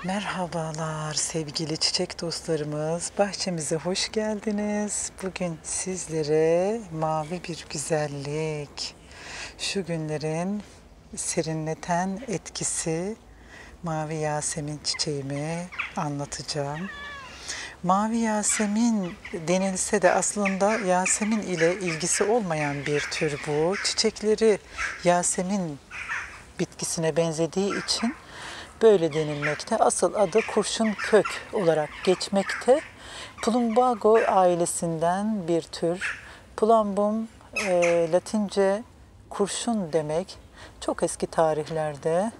Merhabalar sevgili çiçek dostlarımız, bahçemize hoş geldiniz. Bugün sizlere mavi bir güzellik, şu günlerin serinleten etkisi mavi yasemin çiçeğimi anlatacağım. Mavi yasemin denilse de aslında yasemin ile ilgisi olmayan bir tür bu. Çiçekleri yasemin bitkisine benzediği için böyle denilmekte. Asıl adı kurşun kök olarak geçmekte. Plumbago ailesinden bir tür. Plumbum Latince kurşun demek. Çok eski tarihlerde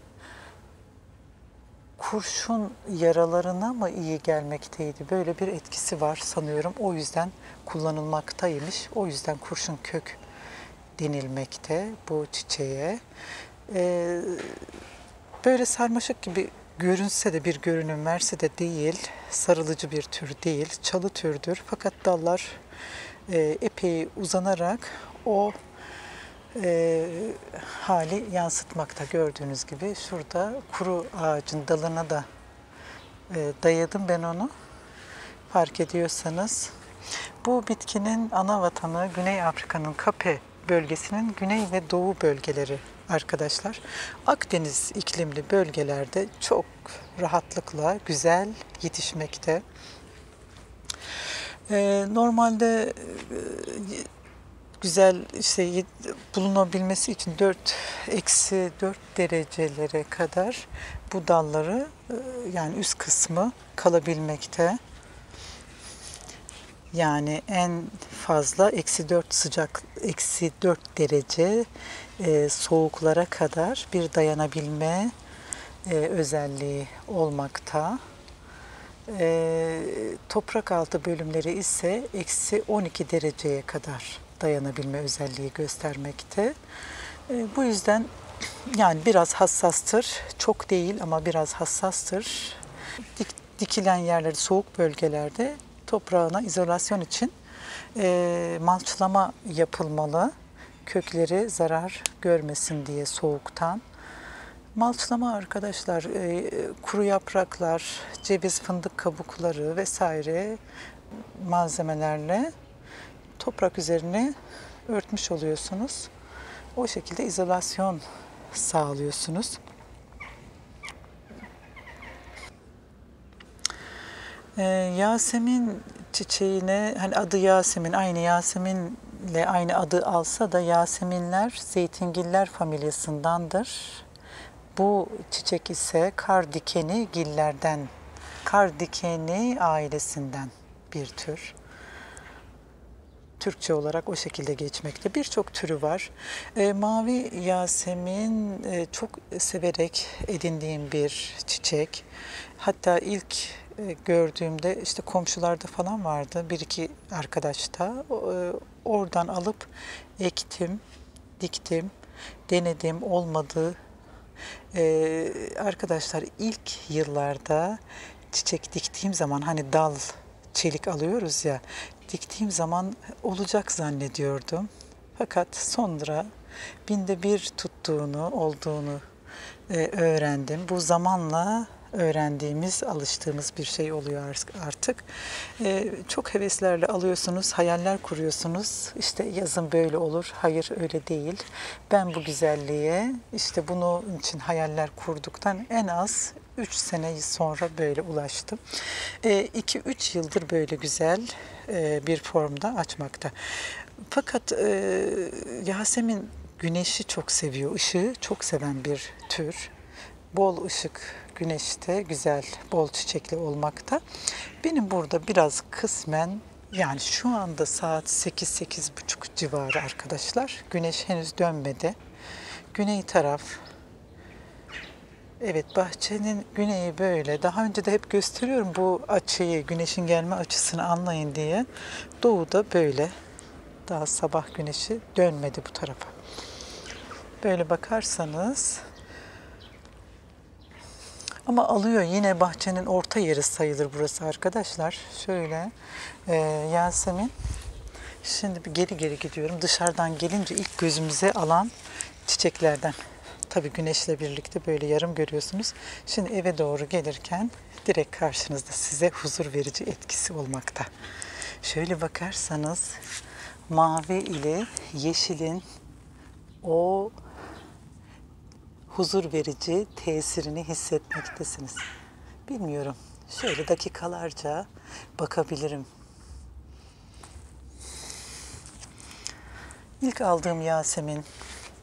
kurşun yaralarına mı iyi gelmekteydi? Böyle bir etkisi var sanıyorum. O yüzden kullanılmaktaymış. O yüzden kurşun kök denilmekte bu çiçeğe. Böyle sarmaşık gibi görünse de bir görünüm verse de değil, sarılıcı bir tür değil, çalı türdür. Fakat dallar epey uzanarak o hali yansıtmakta gördüğünüz gibi. Şurada kuru ağacın dalına da dayadım ben onu, fark ediyorsanız. Bu bitkinin ana vatanı Güney Afrika'nın Kape bölgesinin güney ve doğu bölgeleri arkadaşlar. Akdeniz iklimli bölgelerde çok rahatlıkla güzel yetişmekte. Normalde güzel işte bulunabilmesi için -4 derecelere kadar bu dalları yani üst kısmı kalabilmekte. Yani en fazla -4 derece soğuklara kadar bir dayanabilme özelliği olmakta. Toprak altı bölümleri ise -12 dereceye kadar dayanabilme özelliği göstermekte. Bu yüzden yani biraz hassastır. Çok değil ama biraz hassastır. Dikilen yerleri soğuk bölgelerde toprağına izolasyon için malçlama yapılmalı. Kökleri zarar görmesin diye soğuktan. Malçlama arkadaşlar, kuru yapraklar, ceviz, fındık kabukları vesaire malzemelerle toprak üzerine örtmüş oluyorsunuz. O şekilde izolasyon sağlıyorsunuz. Yasemin çiçeğine hani adı Yasemin, aynı Yasemin'le aynı adı alsa da Yaseminler zeytingiller familyasındandır. Bu çiçek ise kar dikeni gillerden, kar dikeni ailesinden bir tür. Türkçe olarak o şekilde geçmekte. Birçok türü var. Mavi yasemin çok severek edindiğim bir çiçek. Hatta ilk gördüğümde işte komşularda falan vardı. Bir iki arkadaşta. Oradan alıp ektim, diktim, denedim, olmadı. Arkadaşlar ilk yıllarda çiçek diktiğim zaman hani dal, çelik alıyoruz ya, diktiğim zaman olacak zannediyordum. Fakat sonra binde bir tuttuğunu, olduğunu öğrendim. Bu zamanla öğrendiğimiz, alıştığımız bir şey oluyor artık. Çok heveslerle alıyorsunuz, hayaller kuruyorsunuz. İşte yazın böyle olur. Hayır, öyle değil. Ben bu güzelliğe, işte bunun için hayaller kurduktan en az 3 sene sonra böyle ulaştım. 2-3 yıldır böyle güzel bir formda açmakta. Fakat Yasemin güneşi çok seviyor, ışığı çok seven bir tür. Bol ışık, güneşte güzel, bol çiçekli olmakta. Benim burada biraz kısmen, yani şu anda saat 8-8:30 civarı arkadaşlar. Güneş henüz dönmedi. Güney taraf, evet, bahçenin güneyi böyle. Daha önce de hep gösteriyorum bu açıyı, güneşin gelme açısını anlayın diye. Doğuda böyle. Daha sabah güneşi dönmedi bu tarafa. Böyle bakarsanız, ama alıyor, yine bahçenin orta yeri sayılır burası arkadaşlar. Şöyle Yasemin. Şimdi bir geri geri gidiyorum. Dışarıdan gelince ilk gözümüze alan çiçeklerden. Tabii güneşle birlikte böyle yarım görüyorsunuz. Şimdi eve doğru gelirken direkt karşınızda, size huzur verici etkisi olmakta. Şöyle bakarsanız mavi ile yeşilin o huzur verici tesirini hissetmektesiniz. Bilmiyorum. Şöyle dakikalarca bakabilirim. İlk aldığım Yasemin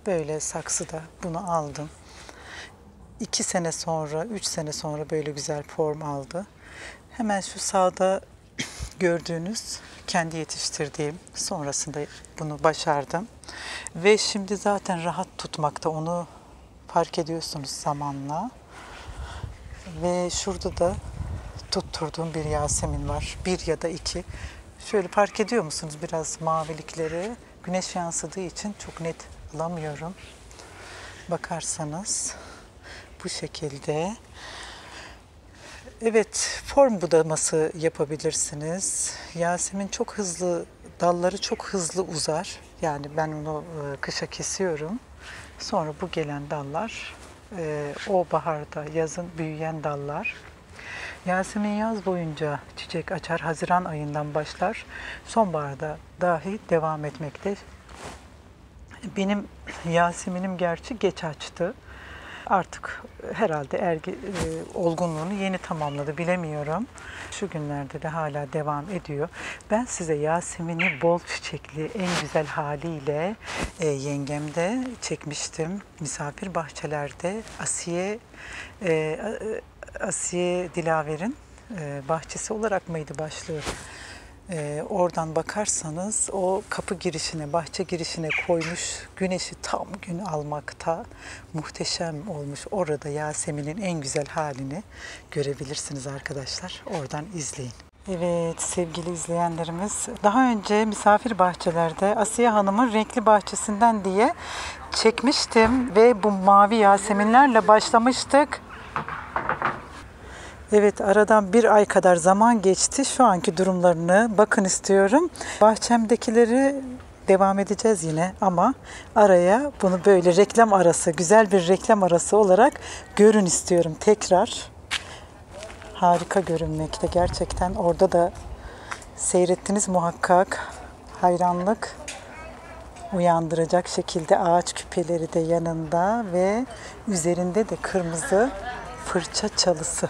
böyle saksıda, bunu aldım. 2 sene sonra, 3 sene sonra böyle güzel form aldı. Hemen şu sağda gördüğünüz kendi yetiştirdiğim, sonrasında bunu başardım. Ve şimdi zaten rahat tutmakta, onu fark ediyorsunuz zamanla. Ve şurada da tutturduğum bir Yasemin var. Bir ya da iki. Şöyle fark ediyor musunuz biraz mavilikleri? Güneş yansıdığı için çok net alamıyorum. Bakarsanız bu şekilde. Evet, form budaması yapabilirsiniz. Yasemin çok hızlı, dalları çok hızlı uzar. Yani ben onu kışa kesiyorum. Sonra bu gelen dallar, o baharda, yazın büyüyen dallar. Yasemin yaz boyunca çiçek açar. Haziran ayından başlar. Sonbaharda dahi devam etmekte. Benim Yasemin'im gerçi geç açtı. Artık herhalde olgunluğunu yeni tamamladı, bilemiyorum. Şu günlerde de hala devam ediyor. Ben size Yasemin'i bol çiçekli en güzel haliyle yengemde çekmiştim. Misafir bahçelerde Asiye Dilaver'in bahçesi olarak mıydı başlığı? Oradan bakarsanız o kapı girişine, bahçe girişine koymuş, güneşi tam gün almakta, muhteşem olmuş. Orada Yasemin'in en güzel halini görebilirsiniz arkadaşlar. Oradan izleyin. Evet sevgili izleyenlerimiz, daha önce misafir bahçelerde Asiye Hanım'ın renkli bahçesinden diye çekmiştim ve bu mavi Yaseminlerle başlamıştık. Evet, aradan bir ay kadar zaman geçti. Şu anki durumlarını bakın istiyorum. Bahçemdekileri devam edeceğiz yine ama araya bunu böyle reklam arası, güzel bir reklam arası olarak görün istiyorum tekrar. Harika görünmekte gerçekten. Orada da seyrettiniz muhakkak. Hayranlık uyandıracak şekilde ağaç küpeleri de yanında ve üzerinde de kırmızı fırça çalısı.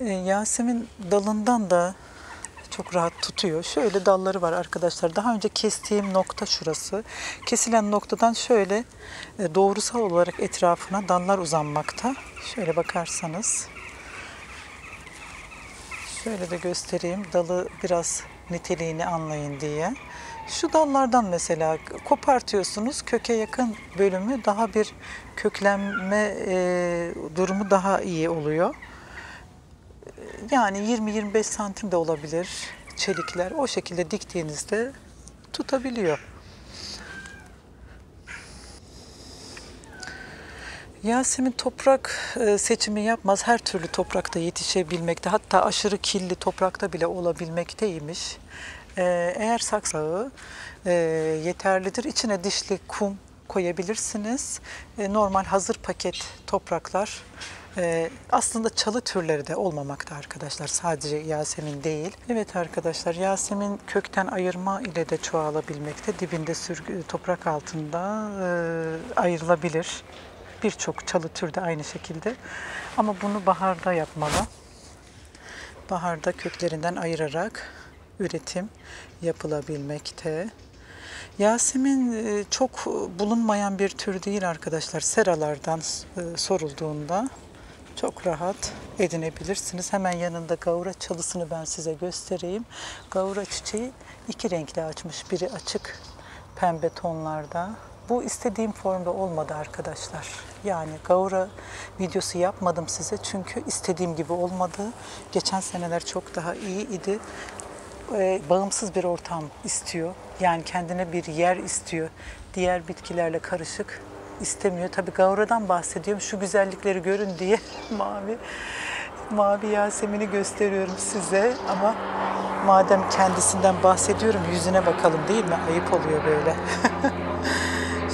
Yasemin dalından da çok rahat tutuyor. Şöyle dalları var arkadaşlar. Daha önce kestiğim nokta şurası. Kesilen noktadan şöyle doğrusal olarak etrafına dallar uzanmakta. Şöyle bakarsanız. Şöyle de göstereyim. Dalı biraz niteliğini anlayın diye. Şu dallardan mesela kopartıyorsunuz. Köke yakın bölümü daha bir köklenme durumu daha iyi oluyor. Yani 20-25 santim de olabilir çelikler. O şekilde diktiğinizde tutabiliyor. Yasemin toprak seçimi yapmaz. Her türlü toprakta yetişebilmekte. Hatta aşırı kirli toprakta bile olabilmekteymiş. Eğer saksı yeterlidir. İçine dişli kum koyabilirsiniz. Normal hazır paket topraklar. Aslında çalı türleri de olmamakta arkadaşlar. Sadece Yasemin değil. Evet arkadaşlar, Yasemin kökten ayırma ile de çoğalabilmekte. Dibinde toprak altında ayrılabilir. Birçok çalı türü de aynı şekilde. Ama bunu baharda yapmalı. Baharda köklerinden ayırarak üretim yapılabilmekte. Yasemin çok bulunmayan bir tür değil arkadaşlar. Seralardan sorulduğunda çok rahat edinebilirsiniz. Hemen yanında gavura çalısını ben size göstereyim. Gavura çiçeği iki renkli açmış. Biri açık pembe tonlarda. Bu istediğim formda olmadı arkadaşlar. Yani gavura videosu yapmadım size çünkü istediğim gibi olmadı. Geçen seneler çok daha iyi idi. Bağımsız bir ortam istiyor. Yani kendine bir yer istiyor. Diğer bitkilerle karışık istemiyor. Tabii gavuradan bahsediyorum. Şu güzellikleri görün diye mavi Yasemin'i gösteriyorum size. Ama madem kendisinden bahsediyorum, yüzüne bakalım değil mi? Ayıp oluyor böyle.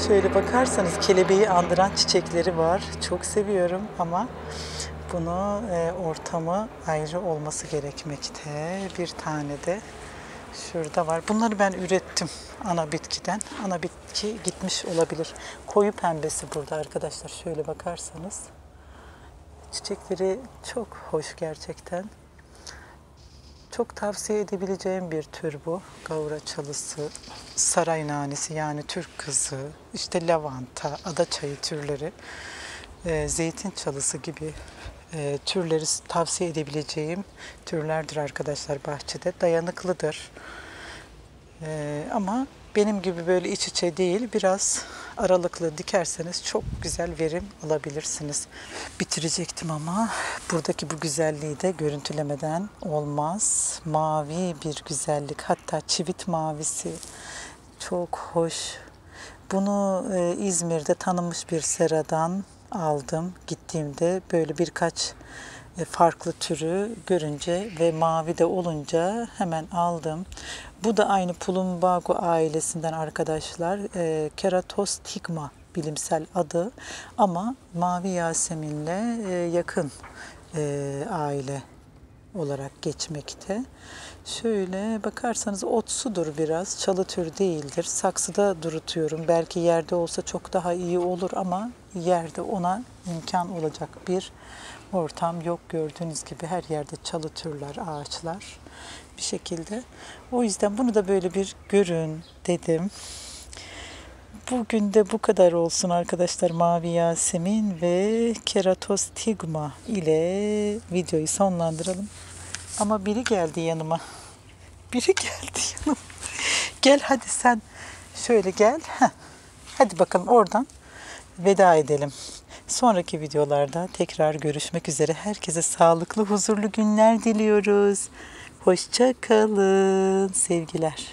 Şöyle bakarsanız kelebeği andıran çiçekleri var. Çok seviyorum ama bunu ortamı ayrı olması gerekmekte. Bir tane de şurada var. Bunları ben ürettim ana bitkiden. Ana bitki gitmiş olabilir. Koyu pembesi burada arkadaşlar. Şöyle bakarsanız. Çiçekleri çok hoş gerçekten. Çok tavsiye edebileceğim bir tür bu. Gavura çalısı, saray nanesi yani Türk kızı, işte lavanta, adaçayı türleri, zeytin çalısı gibi türleri tavsiye edebileceğim türlerdir arkadaşlar bahçede. Dayanıklıdır. Ama benim gibi böyle iç içe değil, biraz aralıklı dikerseniz çok güzel verim alabilirsiniz. Bitirecektim ama buradaki bu güzelliği de görüntülemeden olmaz. Mavi bir güzellik, hatta çivit mavisi çok hoş. Bunu İzmir'de tanınmış bir seradan aldım. Gittiğimde böyle birkaç farklı türü görünce ve mavi de olunca hemen aldım. Bu da aynı Plumbago ailesinden arkadaşlar. Keratostigma bilimsel adı ama mavi Yasemin'le yakın aile olarak geçmekte. Şöyle bakarsanız otsudur biraz. Çalı türü değildir. Saksıda durutuyorum. Belki yerde olsa çok daha iyi olur ama yerde ona imkan olacak bir ortam yok. Gördüğünüz gibi her yerde çalı türler, ağaçlar bir şekilde. O yüzden bunu da böyle bir görün dedim. Bugün de bu kadar olsun arkadaşlar. Mavi Yasemin ve Keratostigma ile videoyu sonlandıralım. Ama biri geldi yanıma. Biri geldi yanıma. Gel hadi sen şöyle gel. Heh. Hadi bakalım oradan veda edelim. Sonraki videolarda tekrar görüşmek üzere. Herkese sağlıklı, huzurlu günler diliyoruz. Hoşça kalın. Sevgiler.